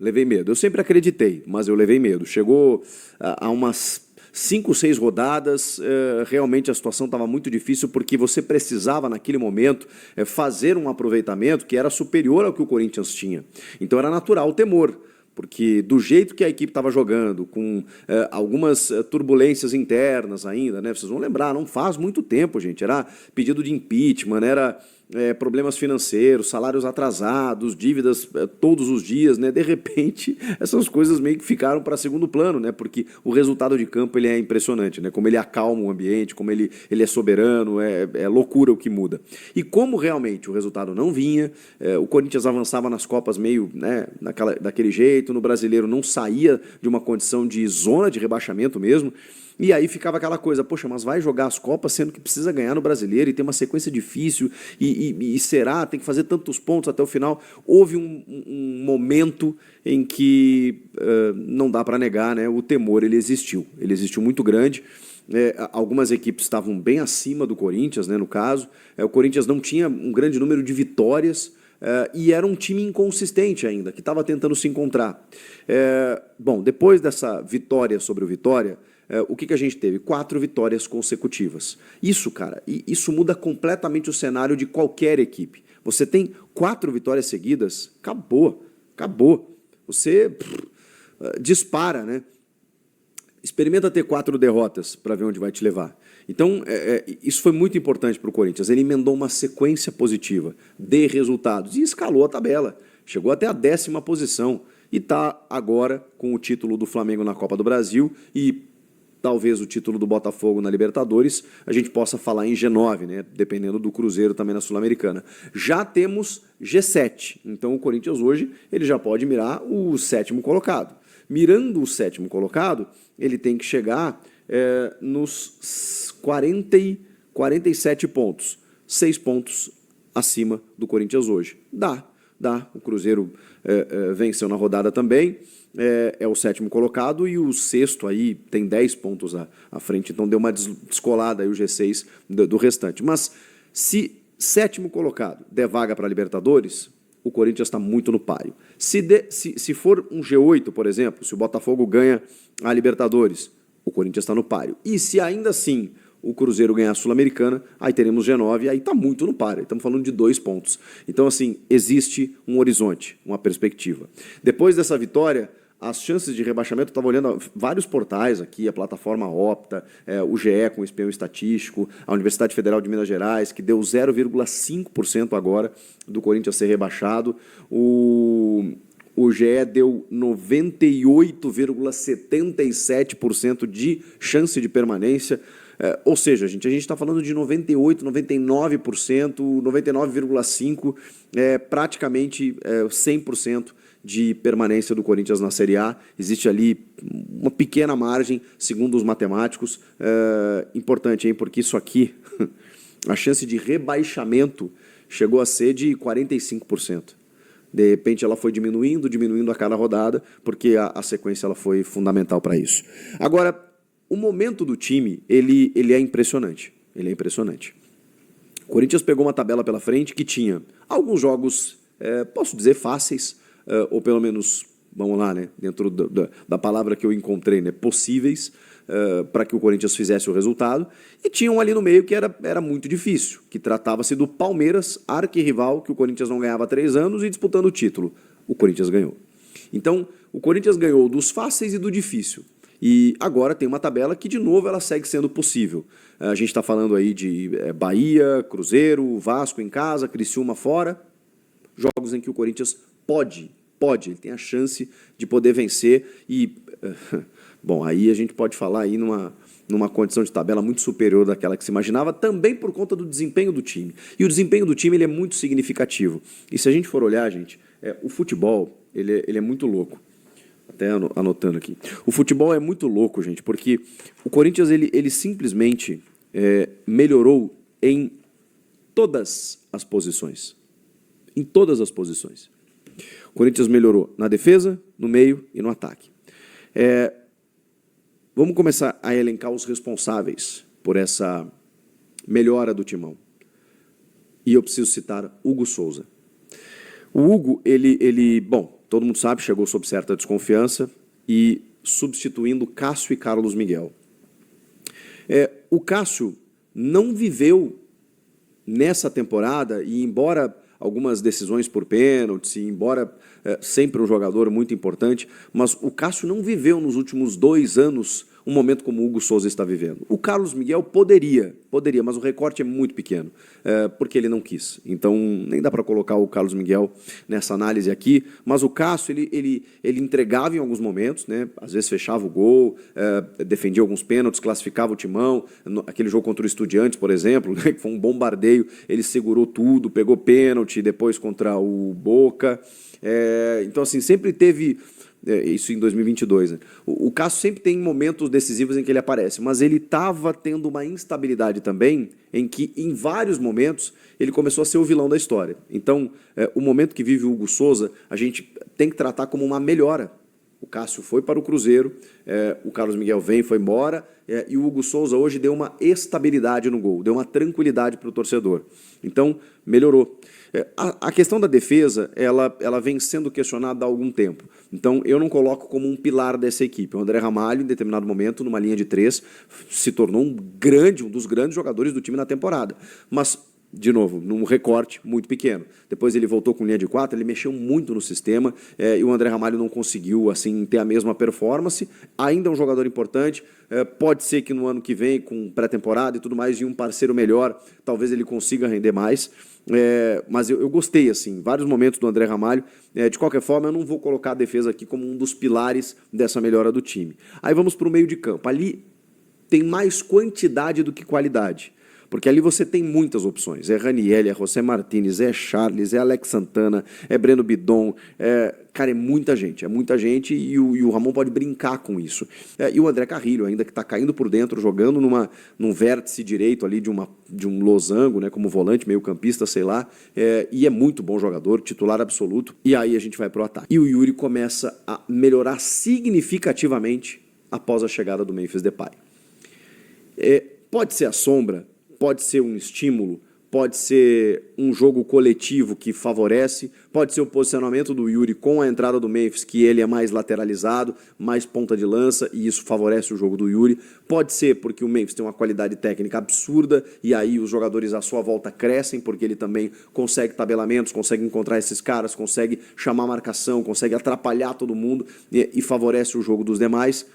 levei medo. Eu sempre acreditei, mas eu levei medo. Chegou a umas 5, 6 rodadas, realmente a situação estava muito difícil, porque você precisava, naquele momento, fazer um aproveitamento que era superior ao que o Corinthians tinha. Então era natural o temor, porque do jeito que a equipe estava jogando, com algumas turbulências internas ainda, né? Vocês vão lembrar, não faz muito tempo, gente, era pedido de impeachment, era problemas financeiros, salários atrasados, dívidas todos os dias, né? De repente, essas coisas meio que ficaram para segundo plano, né? Porque o resultado de campo ele é impressionante, né? Como ele acalma o ambiente, como ele é soberano, é loucura o que muda. E como realmente o resultado não vinha, o Corinthians avançava nas Copas meio, né, daquele jeito, no Brasileiro não saía de uma condição de zona de rebaixamento mesmo. E aí ficava aquela coisa, poxa, mas vai jogar as Copas sendo que precisa ganhar no Brasileiro e tem uma sequência difícil e será, tem que fazer tantos pontos até o final. Houve um momento em que não dá para negar, né, o temor ele existiu muito grande. Algumas equipes estavam bem acima do Corinthians, né, no caso. O Corinthians não tinha um grande número de vitórias, e era um time inconsistente ainda, que estava tentando se encontrar. Bom, depois dessa vitória sobre o Vitória, o que a gente teve? 4 vitórias consecutivas. Isso, cara, isso muda completamente o cenário de qualquer equipe. Você tem 4 vitórias seguidas, acabou. Você dispara, né? Experimenta ter 4 derrotas para ver onde vai te levar. Então, isso foi muito importante para o Corinthians. Ele emendou uma sequência positiva de resultados e escalou a tabela. Chegou até a 10ª posição e está agora com o título do Flamengo na Copa do Brasil e talvez o título do Botafogo na Libertadores, a gente possa falar em G9, né? Dependendo do Cruzeiro também na Sul-Americana. Já temos G7, então o Corinthians hoje ele já pode mirar o 7º colocado. Mirando o 7º colocado, ele tem que chegar nos 47 pontos, 6 pontos acima do Corinthians hoje. Dá. O Cruzeiro venceu na rodada também, é o 7º colocado e o 6º aí tem 10 pontos à frente, então deu uma descolada aí o G6 do restante. Mas se 7º colocado der vaga para a Libertadores, o Corinthians está muito no páreo. Se for um G8, por exemplo, se o Botafogo ganha a Libertadores, o Corinthians está no páreo. E se ainda assim o Cruzeiro ganhar a Sul-Americana, aí teremos G9, aí está muito no páreo. Estamos falando de 2 pontos. Então, assim, existe um horizonte, uma perspectiva. Depois dessa vitória, as chances de rebaixamento, eu estava olhando vários portais aqui, a plataforma Opta, o GE com o espião estatístico, a Universidade Federal de Minas Gerais, que deu 0,5% agora do Corinthians ser rebaixado. O GE deu 98,77% de chance de permanência. Ou seja, a gente está falando de 98%, 99%, 99,5%, praticamente 100% de permanência do Corinthians na Série A. Existe ali uma pequena margem, segundo os matemáticos. Importante, hein? Porque isso aqui, a chance de rebaixamento chegou a ser de 45%. De repente ela foi diminuindo a cada rodada, porque a sequência ela foi fundamental para isso. Agora, o momento do time, ele é impressionante. O Corinthians pegou uma tabela pela frente que tinha alguns jogos, posso dizer, fáceis, ou pelo menos, vamos lá, né, dentro da palavra que eu encontrei, né, possíveis, para que o Corinthians fizesse o resultado, e tinham ali no meio que era muito difícil, que tratava-se do Palmeiras, arquirrival, que o Corinthians não ganhava há 3 anos e disputando o título. O Corinthians ganhou. Então, o Corinthians ganhou dos fáceis e do difícil. E agora tem uma tabela que, de novo, ela segue sendo possível. A gente está falando aí de Bahia, Cruzeiro, Vasco em casa, Criciúma fora. Jogos em que o Corinthians pode, ele tem a chance de poder vencer. E, bom, aí a gente pode falar aí numa condição de tabela muito superior daquela que se imaginava, também por conta do desempenho do time. E o desempenho do time ele é muito significativo. E se a gente for olhar, gente, o futebol ele é muito louco. Até anotando aqui. O futebol é muito louco, gente, porque o Corinthians ele simplesmente melhorou em todas as posições. Em todas as posições. O Corinthians melhorou na defesa, no meio e no ataque. Vamos começar a elencar os responsáveis por essa melhora do timão. E eu preciso citar Hugo Souza. O Hugo, bom, todo mundo sabe, chegou sob certa desconfiança e substituindo Cássio e Carlos Miguel. O Cássio não viveu nessa temporada, e embora algumas decisões por pênaltis, embora sempre um jogador muito importante, mas o Cássio não viveu nos últimos 2 anos um momento como o Hugo Souza está vivendo. O Carlos Miguel poderia, mas o recorte é muito pequeno, porque ele não quis. Então, nem dá para colocar o Carlos Miguel nessa análise aqui, mas o Cássio, ele entregava em alguns momentos, né? Às vezes fechava o gol, defendia alguns pênaltis, classificava o Timão. Aquele jogo contra o Estudiantes, por exemplo, né, que foi um bombardeio, ele segurou tudo, pegou pênalti, depois contra o Boca. Então, assim, sempre teve... Isso em 2022. Né? O Cássio sempre tem momentos decisivos em que ele aparece, mas ele estava tendo uma instabilidade também, em que, em vários momentos, ele começou a ser o vilão da história. Então, o momento que vive o Hugo Souza, a gente tem que tratar como uma melhora. O Cássio foi para o Cruzeiro, o Carlos Miguel foi embora, e o Hugo Souza hoje deu uma estabilidade no gol, deu uma tranquilidade para o torcedor. Então, melhorou. A questão da defesa, ela vem sendo questionada há algum tempo. Então, eu não coloco como um pilar dessa equipe. O André Ramalho, em determinado momento, numa linha de 3, se tornou um dos grandes jogadores do time na temporada. Mas, de novo, num recorte muito pequeno. Depois ele voltou com linha de 4, ele mexeu muito no sistema, e o André Ramalho não conseguiu assim ter a mesma performance. Ainda é um jogador importante, pode ser que no ano que vem, com pré-temporada e tudo mais, e um parceiro melhor, talvez ele consiga render mais. Mas eu gostei, assim, vários momentos do André Ramalho. De qualquer forma, eu não vou colocar a defesa aqui como um dos pilares dessa melhora do time. Aí vamos para o meio de campo. Ali tem mais quantidade do que qualidade. Porque ali você tem muitas opções. É Raniel, é José Martínez, é Charles, é Alex Santana, é Breno Bidon. Cara, é muita gente e o Ramon pode brincar com isso. E o André Carrilho, ainda que está caindo por dentro, jogando num vértice direito ali de um losango, né, como volante, meio campista, sei lá, e é muito bom jogador, titular absoluto. E aí a gente vai para o ataque. E o Yuri começa a melhorar significativamente após a chegada do Memphis Depay. Pode ser a sombra, pode ser um estímulo, pode ser um jogo coletivo que favorece, pode ser o posicionamento do Yuri com a entrada do Memphis, que ele é mais lateralizado, mais ponta de lança, e isso favorece o jogo do Yuri. Pode ser porque o Memphis tem uma qualidade técnica absurda, e aí os jogadores à sua volta crescem, porque ele também consegue tabelamentos, consegue encontrar esses caras, consegue chamar marcação, consegue atrapalhar todo mundo, e favorece o jogo dos demais.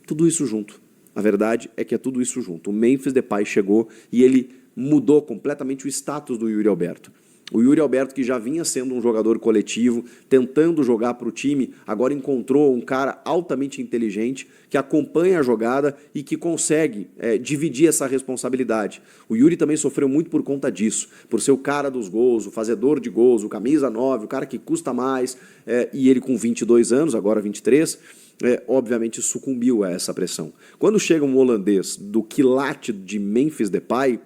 Tudo isso junto. A verdade é que é tudo isso junto. O Memphis Depay chegou e ele mudou completamente o status do Yuri Alberto. O Yuri Alberto, que já vinha sendo um jogador coletivo, tentando jogar para o time, agora encontrou um cara altamente inteligente, que acompanha a jogada e que consegue dividir essa responsabilidade. O Yuri também sofreu muito por conta disso, por ser o cara dos gols, o fazedor de gols, o camisa 9, o cara que custa mais, e ele com 22 anos, agora 23, obviamente sucumbiu a essa pressão. Quando chega um holandês do quilate de Memphis Depay,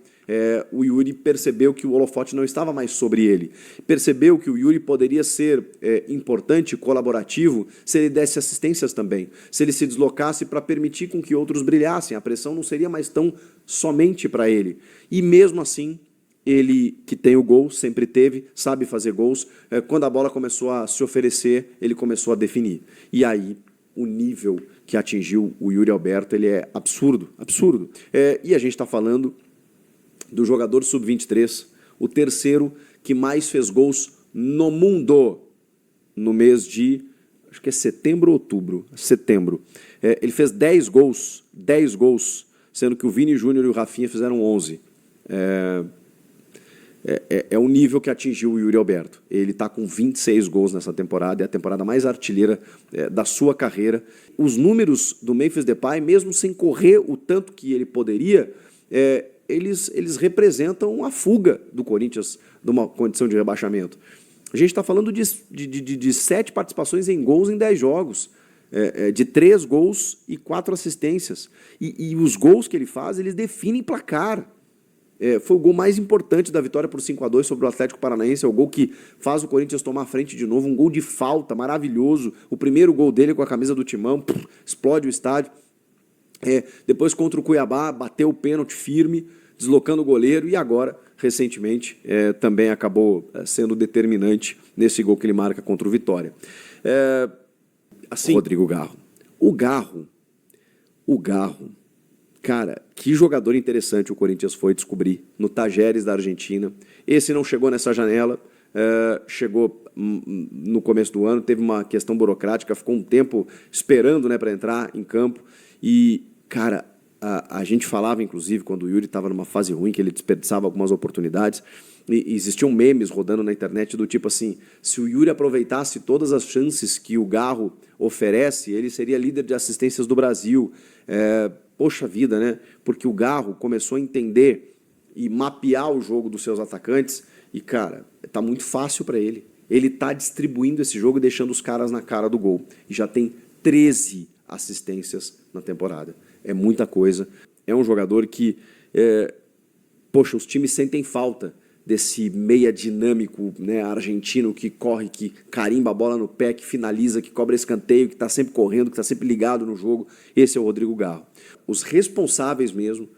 o Yuri percebeu que o holofote não estava mais sobre ele. Percebeu que o Yuri poderia ser importante e colaborativo se ele desse assistências também, se ele se deslocasse para permitir com que outros brilhassem. A pressão não seria mais tão somente para ele. E mesmo assim, ele que tem o gol, sempre teve, sabe fazer gols. Quando a bola começou a se oferecer, ele começou a definir. E aí, o nível que atingiu o Yuri Alberto, ele é absurdo, absurdo. E a gente está falando do jogador sub-23, o terceiro que mais fez gols no mundo, no mês de, acho que é setembro ou outubro, setembro. Ele fez 10 gols, sendo que o Vini Júnior e o Rafinha fizeram 11. É o nível que atingiu o Yuri Alberto. Ele está com 26 gols nessa temporada, é a temporada mais artilheira da sua carreira. Os números do Memphis Depay, mesmo sem correr o tanto que ele poderia, eles representam a fuga do Corinthians de uma condição de rebaixamento. A gente está falando de 7 participações em gols em 10 jogos, de 3 gols e 4 assistências. E os gols que ele faz, eles definem placar. Foi o gol mais importante da vitória por 5-2 sobre o Atlético Paranaense, é o gol que faz o Corinthians tomar a frente de novo, um gol de falta maravilhoso, o primeiro gol dele com a camisa do Timão, explode o estádio. Depois contra o Cuiabá, bateu o pênalti firme, deslocando o goleiro, e agora, recentemente, também acabou sendo determinante nesse gol que ele marca contra o Vitória. Assim, Rodrigo Garro. O Garro, cara, que jogador interessante o Corinthians foi descobrir no Tajeres da Argentina. Esse não chegou nessa janela, chegou no começo do ano, teve uma questão burocrática, ficou um tempo esperando, né, para entrar em campo. E, cara, a gente falava, inclusive, quando o Yuri estava numa fase ruim, que ele desperdiçava algumas oportunidades, e existiam memes rodando na internet do tipo assim, se o Yuri aproveitasse todas as chances que o Garro oferece, ele seria líder de assistências do Brasil. Poxa vida, né? Porque o Garro começou a entender e mapear o jogo dos seus atacantes e, cara, tá muito fácil para ele. Ele tá distribuindo esse jogo e deixando os caras na cara do gol. E já tem 13 assistências na temporada. É muita coisa. É um jogador que, poxa, os times sentem falta desse meia dinâmico, né, argentino que corre, que carimba a bola no pé, que finaliza, que cobra escanteio, que está sempre correndo, que está sempre ligado no jogo. Esse é o Rodrigo Garro. Os responsáveis mesmo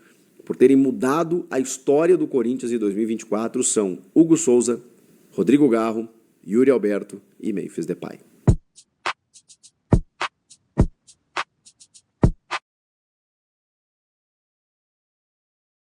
por terem mudado a história do Corinthians em 2024 são Hugo Souza, Rodrigo Garro, Yuri Alberto e Memphis Depay.